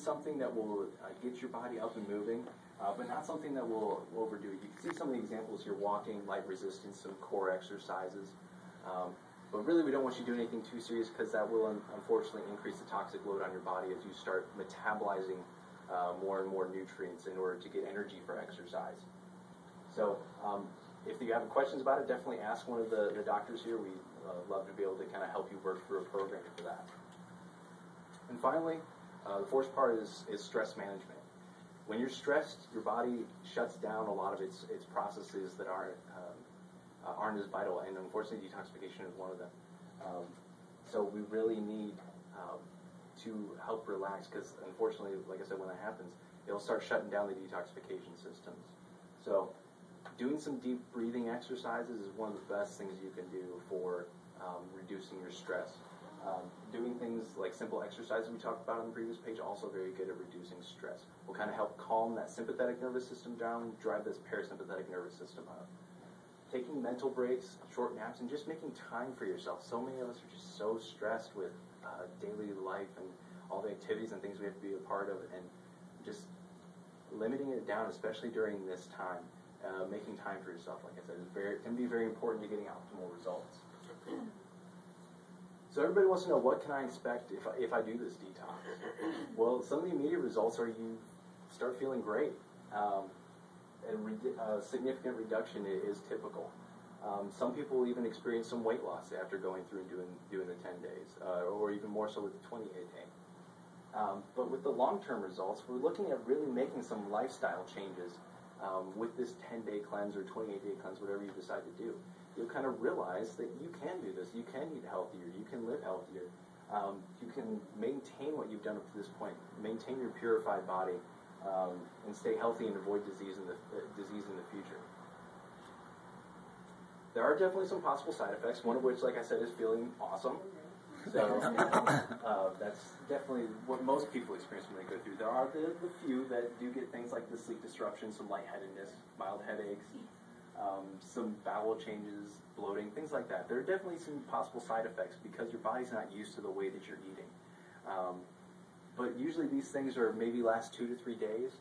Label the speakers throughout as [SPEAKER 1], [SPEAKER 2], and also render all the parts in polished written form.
[SPEAKER 1] something that will get your body up and moving, but not something that will overdo it. You can see some of the examples here: walking, light resistance, some core exercises. But really, we don't want you to do anything too serious, because that will unfortunately increase the toxic load on your body as you start metabolizing more and more nutrients in order to get energy for exercise. So if you have questions about it, definitely ask one of the doctors here. We love to be able to kind of help you work through a program for that. And finally, the fourth part is stress management. When you're stressed, your body shuts down a lot of its processes that aren't as vital, and unfortunately detoxification is one of them. So we really need to help relax, because unfortunately, like I said, when that happens, it'll start shutting down the detoxification systems. So doing some deep breathing exercises is one of the best things you can do for reducing your stress. Doing things like simple exercises we talked about on the previous page, also very good at reducing stress. Will kind of help calm that sympathetic nervous system down, drive this parasympathetic nervous system up. Taking mental breaks, short naps, and just making time for yourself. So many of us are just so stressed with daily life and all the activities and things we have to be a part of, and just limiting it down, especially during this time. Making time for yourself, like I said, can be very important to getting optimal results. So everybody wants to know, what can I expect if I do this detox? Well, some of the immediate results are you start feeling great. A significant reduction is typical. Some people even experience some weight loss after going through and doing the 10 days, or even more so with the 28-day. But with the long-term results, we're looking at really making some lifestyle changes with this 10-day cleanse or 28-day cleanse, whatever you decide to do. You'll kind of realize that you can do this. You can eat healthier. You can live healthier. You can maintain what you've done up to this point, maintain your purified body, and stay healthy and avoid disease in the future. There are definitely some possible side effects, one of which, like I said, is feeling awesome. So that's definitely what most people experience when they go through. There are the few that do get things like the sleep disruption, some lightheadedness, mild headaches, some bowel changes, bloating, things like that. There are definitely some possible side effects because your body's not used to the way that you're eating. But usually these things are maybe last 2 to 3 days,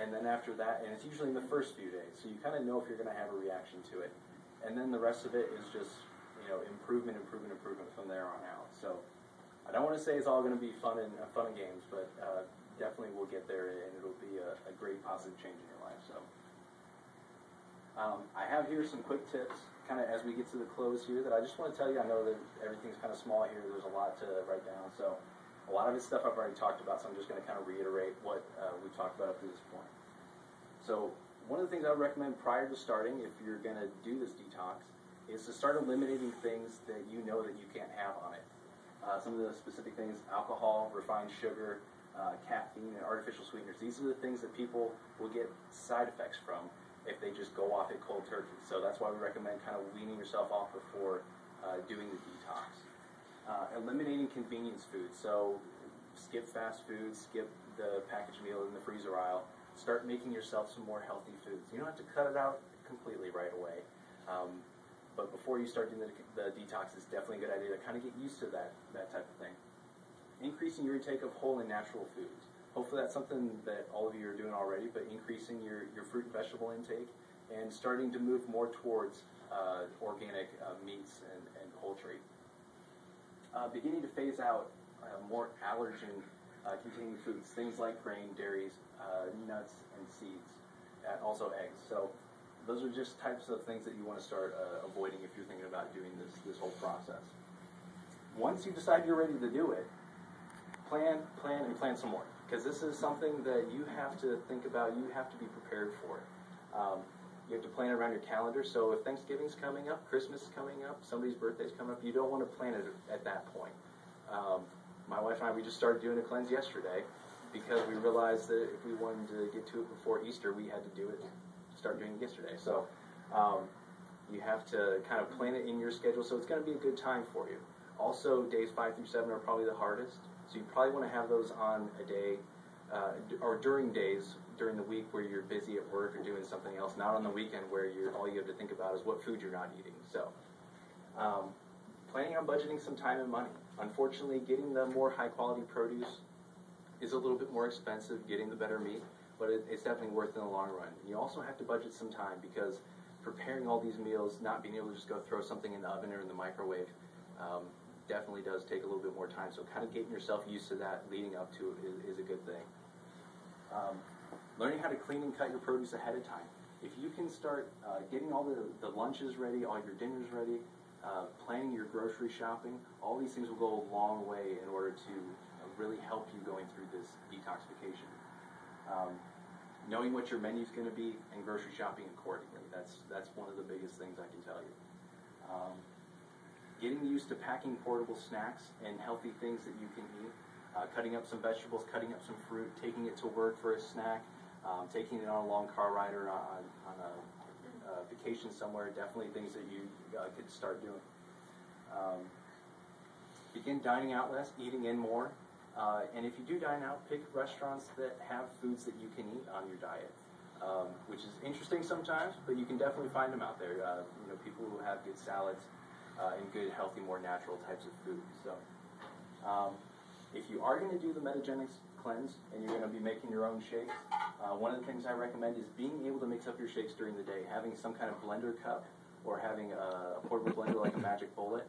[SPEAKER 1] and then after that, and it's usually in the first few days, so you kind of know if you're going to have a reaction to it. And then the rest of it is just, improvement from there on out. So I don't want to say it's all going to be fun and games, but definitely we'll get there, and it'll be a great positive change in your life. So I have here some quick tips, kind of as we get to the close here, that I just want to tell you. I know that everything's kind of small here. There's a lot to write down, so a lot of this stuff I've already talked about, so I'm just going to kind of reiterate what we talked about up to this point. So one of the things I would recommend prior to starting, if you're going to do this detox, is to start eliminating things that you know that you can't have on it. Some of the specific things: alcohol, refined sugar, caffeine, and artificial sweeteners. These are the things that people will get side effects from if they just go off it cold turkey. So that's why we recommend kind of weaning yourself off before doing the detox. Eliminating convenience foods. So skip fast food, skip the packaged meal in the freezer aisle. Start making yourself some more healthy foods. You don't have to cut it out completely right away. But before you start doing the detox, it's definitely a good idea to kind of get used to that type of thing. Increasing your intake of whole and natural foods. Hopefully that's something that all of you are doing already, but increasing your fruit and vegetable intake and starting to move more towards organic meats and poultry. Beginning to phase out more allergen-containing foods, things like grain, dairies, nuts, and seeds, and also eggs. So those are just types of things that you want to start avoiding if you're thinking about doing this whole process. Once you decide you're ready to do it, plan some more, because this is something that you have to think about. You have to be prepared for it. You have to plan around your calendar. So if Thanksgiving's coming up, Christmas is coming up, somebody's birthday's coming up, you don't want to plan it at that point. My wife and I, we just started doing a cleanse yesterday because we realized that if we wanted to get to it before Easter, we had to start doing it yesterday. So you have to kind of plan it in your schedule, so it's going to be a good time for you. Also, days 5 through 7 are probably the hardest, so you probably want to have those on a day or during days during the week where you're busy at work or doing something else, not on the weekend where all you have to think about is what food you're not eating. So planning on budgeting some time and money. Unfortunately, getting the more high-quality produce is a little bit more expensive, getting the better meat, but it's definitely worth it in the long run. You also have to budget some time, because preparing all these meals, not being able to just go throw something in the oven or in the microwave, definitely does take a little bit more time. So kind of getting yourself used to that leading up to it is a good thing. Learning how to clean and cut your produce ahead of time. If you can start getting all the lunches ready, all your dinners ready, planning your grocery shopping, all these things will go a long way in order to really help you going through this detoxification. Knowing what your menu is going to be and grocery shopping accordingly. That's one of the biggest things I can tell you. Getting used to packing portable snacks and healthy things that you can eat. Cutting up some vegetables, cutting up some fruit, taking it to work for a snack, taking it on a long car ride or on a vacation somewhere. Definitely things that you could start doing. Begin dining out less, eating in more. And if you do dine out, pick restaurants that have foods that you can eat on your diet, which is interesting sometimes, but you can definitely find them out there. People who have good salads and good, healthy, more natural types of food. So, if you are going to do the metagenics cleanse and you're going to be making your own shakes, one of the things I recommend is being able to mix up your shakes during the day. Having some kind of blender cup or having a portable blender like a Magic Bullet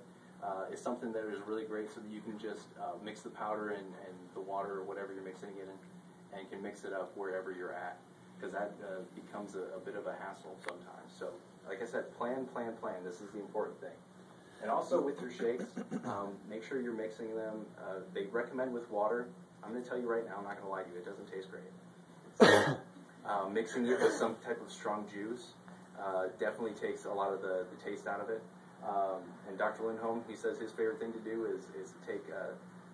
[SPEAKER 1] is something that is really great, so that you can just mix the powder and the water or whatever you're mixing it in, and can mix it up wherever you're at, because that becomes a bit of a hassle sometimes. So, like I said, plan. This is the important thing. And also with your shakes, make sure you're mixing them. They recommend with water. I'm going to tell you right now, I'm not going to lie to you, it doesn't taste great. So, mixing it with some type of strong juice definitely takes a lot of the taste out of it. And Dr. Lindholm, he says his favorite thing to do is to take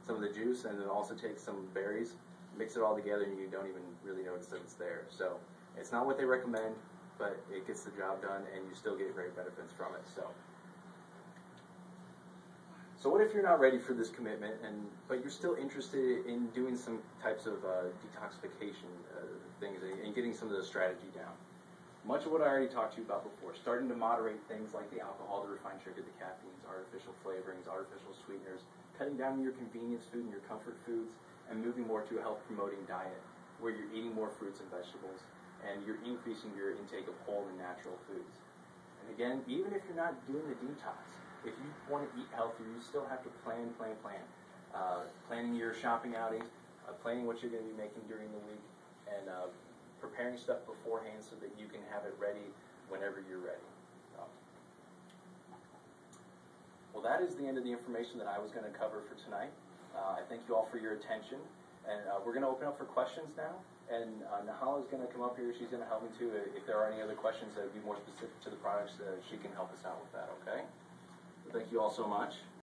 [SPEAKER 1] some of the juice and then also take some berries, mix it all together, and you don't even really notice that it's there. So it's not what they recommend, but it gets the job done, and you still get great benefits from it. So what if you're not ready for this commitment, but you're still interested in doing some types of detoxification things and getting some of the strategy down? Much of what I already talked to you about before, starting to moderate things like the alcohol, the refined sugar, the caffeines, artificial flavorings, artificial sweeteners, cutting down your convenience food and your comfort foods, and moving more to a health-promoting diet where you're eating more fruits and vegetables, and you're increasing your intake of whole and natural foods. And again, even if you're not doing the detox, if you want to eat healthier, you still have to plan. Planning your shopping outings, planning what you're going to be making during the week, and preparing stuff beforehand so that you can have it ready whenever you're ready. Well, that is the end of the information that I was going to cover for tonight. I thank you all for your attention, and we're going to open up for questions now. And Nahala is going to come up here. She's going to help me too. If there are any other questions that would be more specific to the products, she can help us out with that. Okay. Thank you all so much.